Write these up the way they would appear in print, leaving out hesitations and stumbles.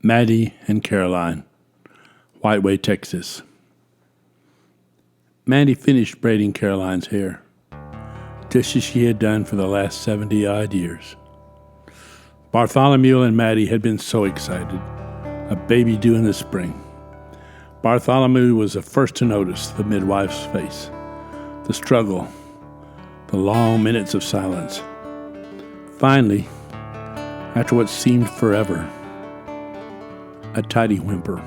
Mattie and Caroline, Whiteway, Texas. Mattie finished braiding Caroline's hair, just as she had done for the last 70-odd years. Bartholomew and Mattie had been so excited, a baby due in the spring. Bartholomew was the first to notice the midwife's face, the struggle, the long minutes of silence. Finally, after what seemed forever, a tidy whimper.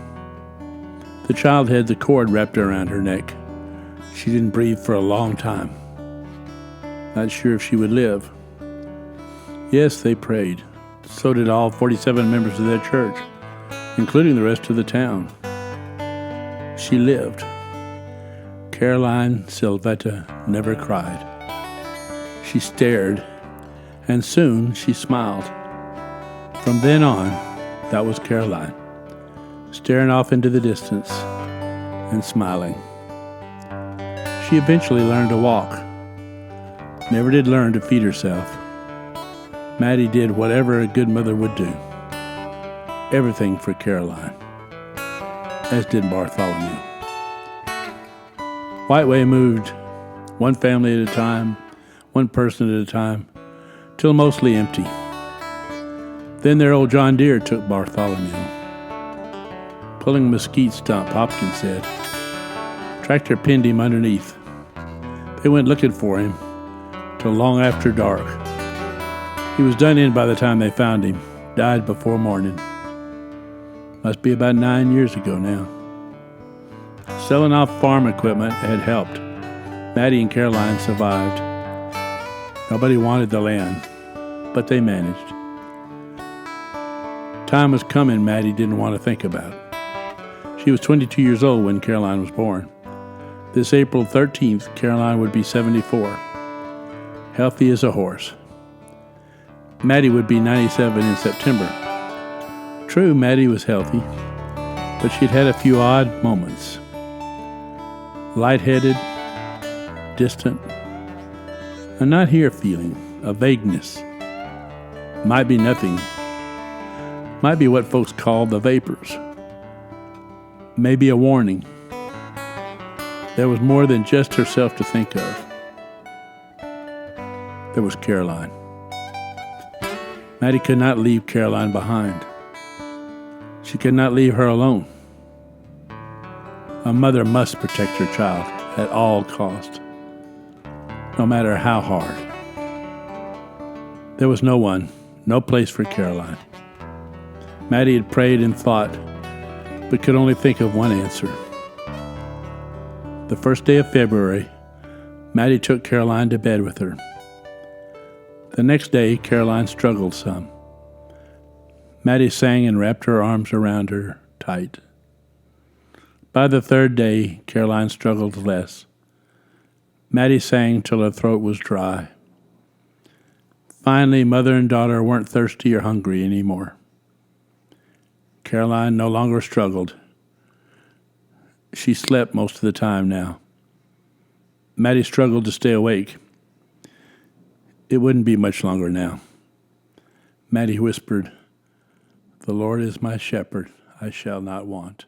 The child had the cord wrapped around her neck. She didn't breathe for a long time. Not sure if she would live. Yes, they prayed. So did all 47 members of their church, including the rest of the town. She lived. Caroline Silvetta never cried. She stared, and soon she smiled. From then on, that was Caroline, staring off into the distance and smiling. She eventually learned to walk. Never did learn to feed herself. Mattie did whatever a good mother would do. Everything for Caroline, as did Bartholomew. Whiteway moved one family at a time, one person at a time, till mostly empty. Then their old John Deere took Bartholomew. Pulling a mesquite stump, Hopkins said. Tractor pinned him underneath. They went looking for him till long after dark. He was done in by the time they found him, died before morning. Must be about 9 years ago now. Selling off farm equipment had helped. Mattie and Caroline survived. Nobody wanted the land, but they managed. Time was coming Mattie didn't want to think about. She was 22 years old when Caroline was born. This April 13th, Caroline would be 74. Healthy as a horse. Mattie would be 97 in September. True, Mattie was healthy, but she'd had a few odd moments. Lightheaded, distant, a not here feeling, a vagueness. Might be nothing. Might be what folks call the vapors. Maybe a warning. There was more than just herself to think of. There was Caroline. Mattie could not leave Caroline behind. She could not leave her alone. A mother must protect her child at all cost, no matter how hard. There was no one, no place for Caroline. Mattie had prayed and thought, but could only think of one answer. The first day of February, Mattie took Caroline to bed with her. The next day, Caroline struggled some. Mattie sang and wrapped her arms around her tight. By the third day, Caroline struggled less. Mattie sang till her throat was dry. Finally, mother and daughter weren't thirsty or hungry anymore. Caroline no longer struggled. She slept most of the time now. Mattie struggled to stay awake. It wouldn't be much longer now. Mattie whispered, "The Lord is my shepherd, I shall not want."